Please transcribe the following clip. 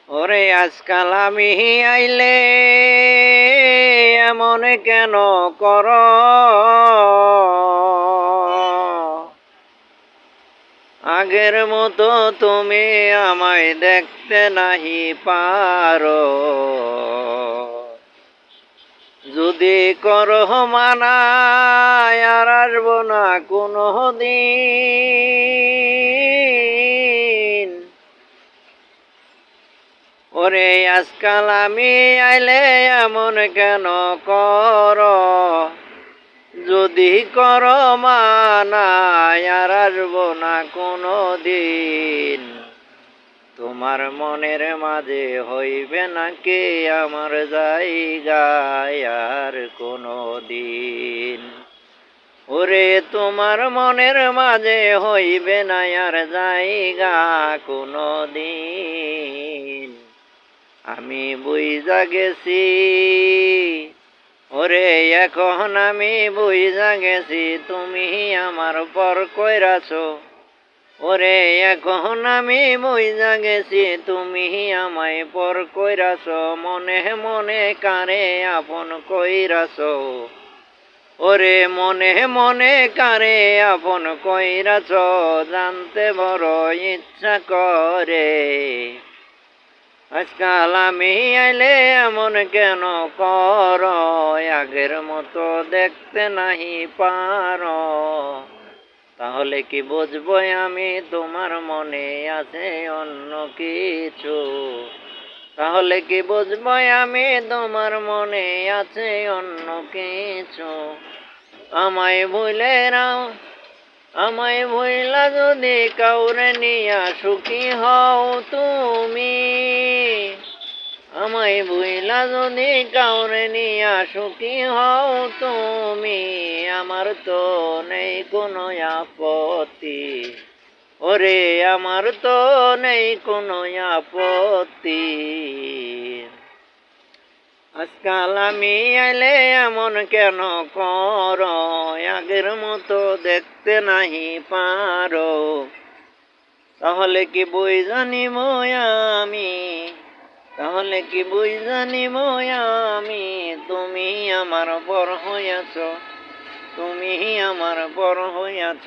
ওরে আজকাল আমি আইলে এমন কেন কর? আগের মতো তুমি আমায় দেখতে নাহি পারো। যদি করো মানা আর আসবো না কোনো দিন। ওরে আজকাল আমি আইলে এমন কেন কর? যদি কর মানা আর আসবো না কোনো দিন। তোমার মনের মাঝে হইবে নাকি আমার জায়গায় আর কোনো দিন? ওরে তোমার মনের মাঝে হইবে না আর জায়গা কোনো দিন। আমি বুইঝা গেছি, ওরে এখন আমি বুইঝা গেছি তুমি আমার পর কইরাছো। ওরে এখন আমি বুইঝা গেছি তুমি আমায় পর কইরাছো। মনে মনে কারে আপন কইরাছো। ওরে মনে মনে কারে আপন কইরাছো। জানতে বড় ইচ্ছা করে। আজকাল আমি আইলে এমন কেন কর? আগের মতো দেখতে নাহি পারো। তাহলে কি বুঝবো আমি তোমার মনে আছে অন্য কিছু? তাহলে কি বুঝবো আমি তোমার মনে আছে অন্য কিছু? আমায় ভুলে নাও, আমায় ভুইলা যদি কাউরে নিয়া সুখী হও তুমি। আমায় ভুইলা যদি কাউরে নিয়া সুখী হও তুমি। আমার তো নেই কোনো আপত্তি। ওরে আমার তো নেই কোনো আপত্তি। আজকাল আমি আইলে এমন কেন কর? আগের মতো দেখতে নাহি পারো। তাহলে কি বুইঝা নিব আমি, তাহলে কি বুইঝা নিব আমি তুমি আমার পর হইয়াছ, তুমি আমার পর হইয়াছ।